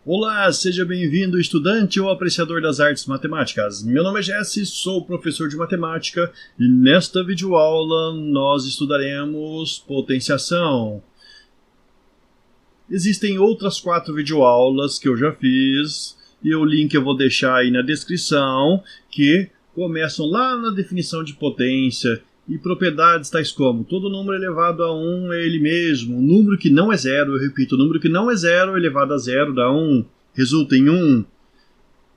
Olá, seja bem-vindo, estudante ou apreciador das artes matemáticas. Meu nome é Jesse, sou professor de matemática e nesta videoaula nós estudaremos potenciação. Existem outras 4 videoaulas que eu já fiz e o link eu vou deixar aí na descrição, que começam lá na definição de potência e propriedades tais como todo número elevado a 1 é ele mesmo, número que não é zero, eu repito, número que não é zero elevado a zero dá 1, resulta em 1.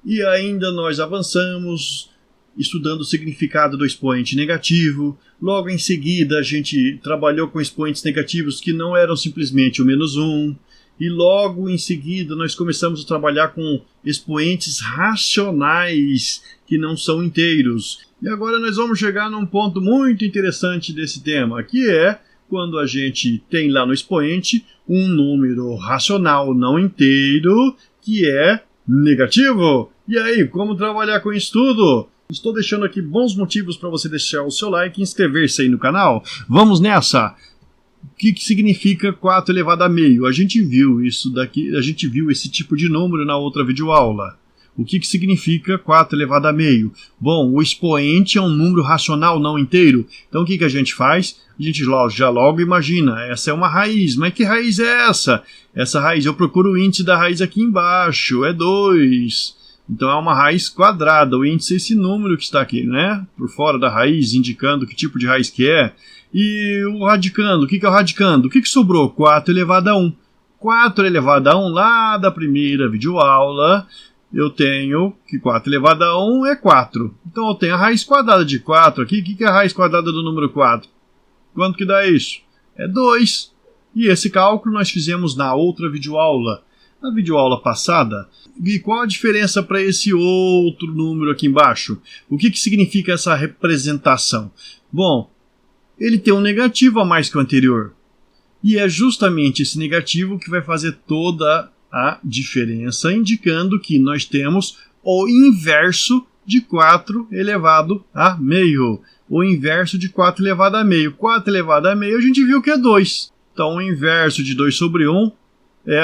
E ainda nós avançamos estudando o significado do expoente negativo. Logo em seguida a gente trabalhou com expoentes negativos que não eram simplesmente o menos 1. E logo em seguida nós começamos a trabalhar com expoentes racionais que não são inteiros. E agora nós vamos chegar num ponto muito interessante desse tema, que é quando a gente tem lá no expoente um número racional não inteiro que é negativo. E aí, como trabalhar com isso tudo? Estou deixando aqui bons motivos para você deixar o seu like e inscrever-se aí no canal. Vamos nessa! O que significa 4 elevado a meio? A gente viu isso daqui, a gente viu esse tipo de número na outra videoaula. O que significa 4 elevado a meio? Bom, o expoente é um número racional não inteiro. Então o que a gente faz? A gente já logo imagina, essa é uma raiz. Mas que raiz é essa? Essa raiz, eu procuro o índice da raiz aqui embaixo, é 2. Então é uma raiz quadrada, o índice é esse número que está aqui, né? Por fora da raiz, indicando que tipo de raiz que é. E o radicando, o que é o radicando? O que sobrou? 4 elevado a 1. 4 elevado a 1 lá da primeira videoaula, eu tenho que 4 elevado a 1 é 4. Então eu tenho a raiz quadrada de 4 aqui. O que é a raiz quadrada do número 4? Quanto que dá isso? É 2. E esse cálculo nós fizemos na outra videoaula. Na videoaula passada. E qual a diferença para esse outro número aqui embaixo? O que significa essa representação? Bom, ele tem um negativo a mais que o anterior. E é justamente esse negativo que vai fazer toda a diferença, indicando que nós temos o inverso de 4 elevado a meio. O inverso de 4 elevado a meio. 4 elevado a meio a gente viu que é 2. Então o inverso de 2 sobre 1 é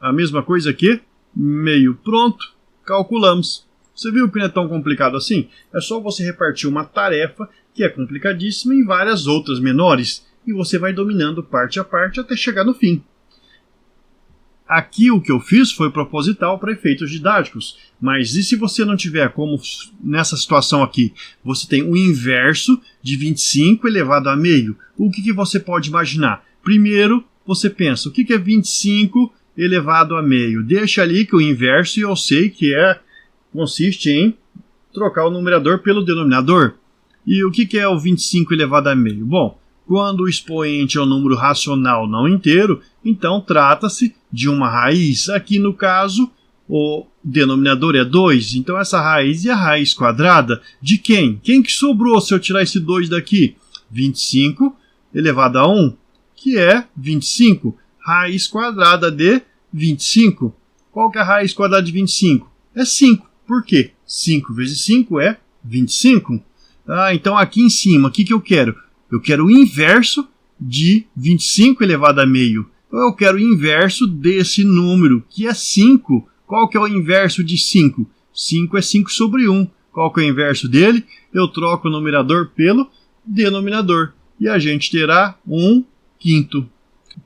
a mesma coisa que meio. Pronto, calculamos. Você viu que não é tão complicado assim? É só você repartir uma tarefa que é complicadíssima em várias outras menores e você vai dominando parte a parte até chegar no fim. Aqui o que eu fiz foi proposital para efeitos didáticos, mas e se você não tiver como nessa situação aqui? Você tem o inverso de 25 elevado a meio. O que você pode imaginar? Primeiro, você pensa, o que é 25 elevado a meio? Deixa ali que o inverso eu sei que consiste em trocar o numerador pelo denominador. E o que é o 25 elevado a meio? Bom, quando o expoente é um número racional não inteiro, então trata-se de uma raiz. Aqui no caso, o denominador é 2, então essa raiz é a raiz quadrada de quem? Quem que sobrou se eu tirar esse 2 daqui? 25 elevado a 1, que é 25. Raiz quadrada de 25. Qual que é a raiz quadrada de 25? É 5. Por quê? 5 vezes 5 é 25. Então aqui em cima, o que eu quero? Eu quero o inverso de 25 elevado a meio. Então eu quero o inverso desse número, que é 5. Qual que é o inverso de 5? 5 é 5 sobre 1. Qual que é o inverso dele? Eu troco o numerador pelo denominador. E a gente terá 1/5.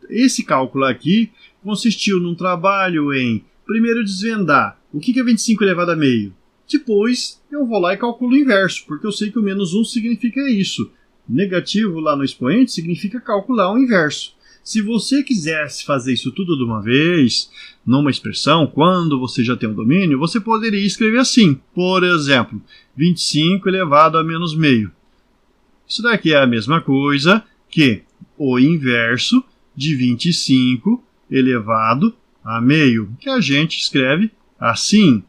Esse cálculo aqui consistiu num trabalho em, primeiro, desvendar o que é 25 elevado a meio. Depois eu vou lá e calculo o inverso, porque eu sei que o menos 1 significa isso. Negativo lá no expoente significa calcular o inverso. Se você quisesse fazer isso tudo de uma vez, numa expressão, quando você já tem um domínio, você poderia escrever assim. Por exemplo, 25 elevado a menos meio. Isso daqui é a mesma coisa que o inverso de 25 elevado a meio, que a gente escreve assim.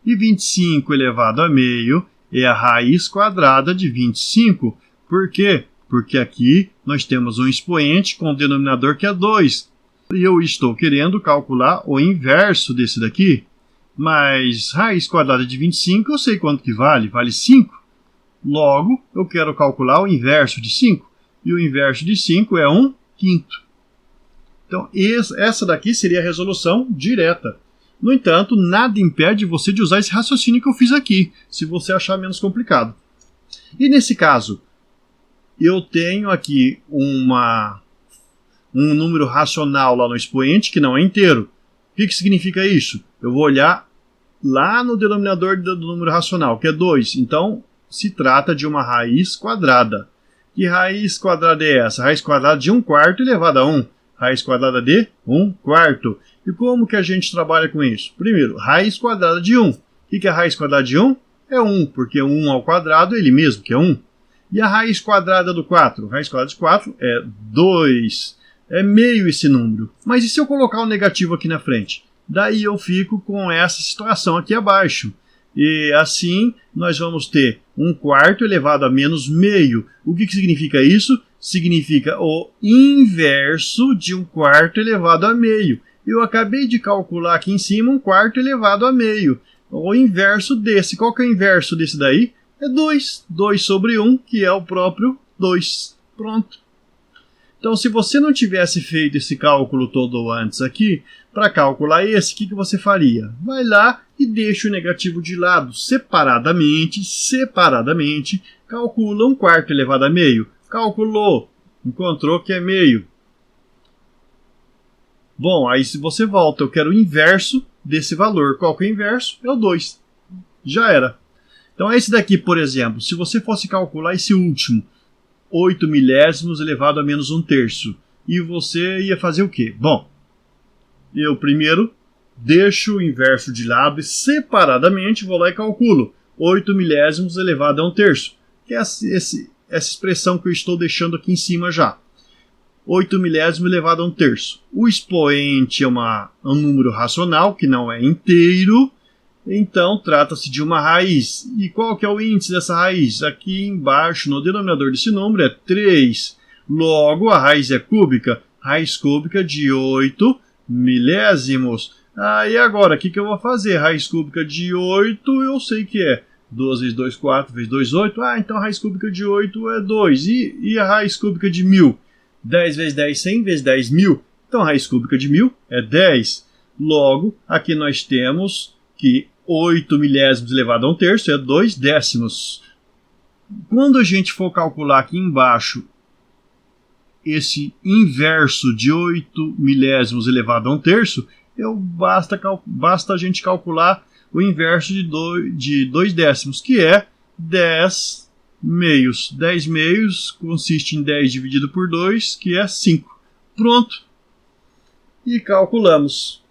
E 25 elevado a meio é a raiz quadrada de 25. Por quê? Porque aqui nós temos um expoente com o denominador que é 2. E eu estou querendo calcular o inverso desse daqui. Mas raiz quadrada de 25 eu sei quanto que vale. Vale 5. Logo, eu quero calcular o inverso de 5. E o inverso de 5 é 1/5. Então, essa daqui seria a resolução direta. No entanto, nada impede você de usar esse raciocínio que eu fiz aqui, se você achar menos complicado. E nesse caso, eu tenho aqui um número racional lá no expoente que não é inteiro. O que significa isso? Eu vou olhar lá no denominador do número racional, que é 2. Então, se trata de uma raiz quadrada. Que raiz quadrada é essa? Raiz quadrada de 1/4 elevado a 1. Raiz quadrada de 1/4. E como que a gente trabalha com isso? Primeiro, raiz quadrada de 1. O que é a raiz quadrada de 1? É 1, porque 1 ao quadrado é ele mesmo, que é 1. E a raiz quadrada do 4? A raiz quadrada de 4 é 2. É meio esse número. Mas e se eu colocar um negativo aqui na frente? Daí eu fico com essa situação aqui abaixo. E assim nós vamos ter 1/4 elevado a menos meio. O que significa isso? Significa o inverso de 1/4 elevado a meio. Eu acabei de calcular aqui em cima 1/4 elevado a meio. O inverso desse. Qual que é o inverso desse daí? É 2. 2 sobre 1, que é o próprio 2. Pronto. Então, se você não tivesse feito esse cálculo todo antes aqui, para calcular esse, o que você faria? Vai lá e deixa o negativo de lado, separadamente, calcula 1/4 elevado a meio. Calculou, encontrou que é meio. Bom, aí se você volta, eu quero o inverso desse valor. Qual que é o inverso? É o 2. Já era. Então, esse daqui, por exemplo, se você fosse calcular esse último, 8 milésimos elevado a menos 1/3. E você ia fazer o quê? Bom, eu primeiro deixo o inverso de lado e separadamente vou lá e calculo 8 milésimos elevado a 1/3. Que é essa expressão que eu estou deixando aqui em cima já. 8 milésimos elevado a 1/3. O expoente é um número racional, que não é inteiro. Então, trata-se de uma raiz. E qual que é o índice dessa raiz? Aqui embaixo, no denominador desse número, é 3. Logo, a raiz é cúbica. Raiz cúbica de 8 milésimos. E agora, o que eu vou fazer? Raiz cúbica de 8, eu sei que é 2 vezes 2, 4 vezes 2, 8. Então a raiz cúbica de 8 é 2. E a raiz cúbica de 1000? 10 vezes 10, 100 vezes 10, 1000. Então a raiz cúbica de 1000 é 10. Logo, aqui nós temos que 8 milésimos elevado a 1/3 é 2 décimos. Quando a gente for calcular aqui embaixo esse inverso de 8 milésimos elevado a 1/3, basta a gente calcular o inverso de 2 décimos, que é 10 meios. 10 meios consiste em 10 dividido por 2, que é 5. Pronto. E calculamos.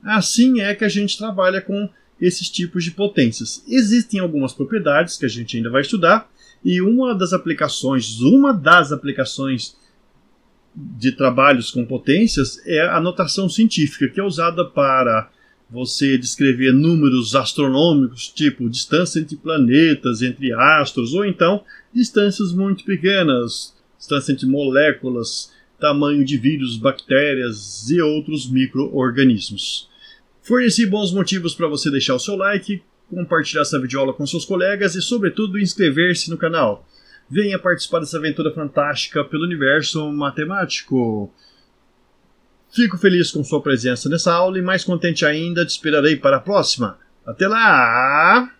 Assim é que a gente trabalha com esses tipos de potências. Existem algumas propriedades que a gente ainda vai estudar, e uma das aplicações de trabalhos com potências é a notação científica, que é usada para você descrever números astronômicos, tipo distância entre planetas, entre astros, ou então distâncias muito pequenas, distância entre moléculas, tamanho de vírus, bactérias e outros micro-organismos. Forneci bons motivos para você deixar o seu like, compartilhar essa videoaula com seus colegas e, sobretudo, inscrever-se no canal. Venha participar dessa aventura fantástica pelo universo matemático. Fico feliz com sua presença nessa aula e, mais contente ainda, te esperarei para a próxima. Até lá!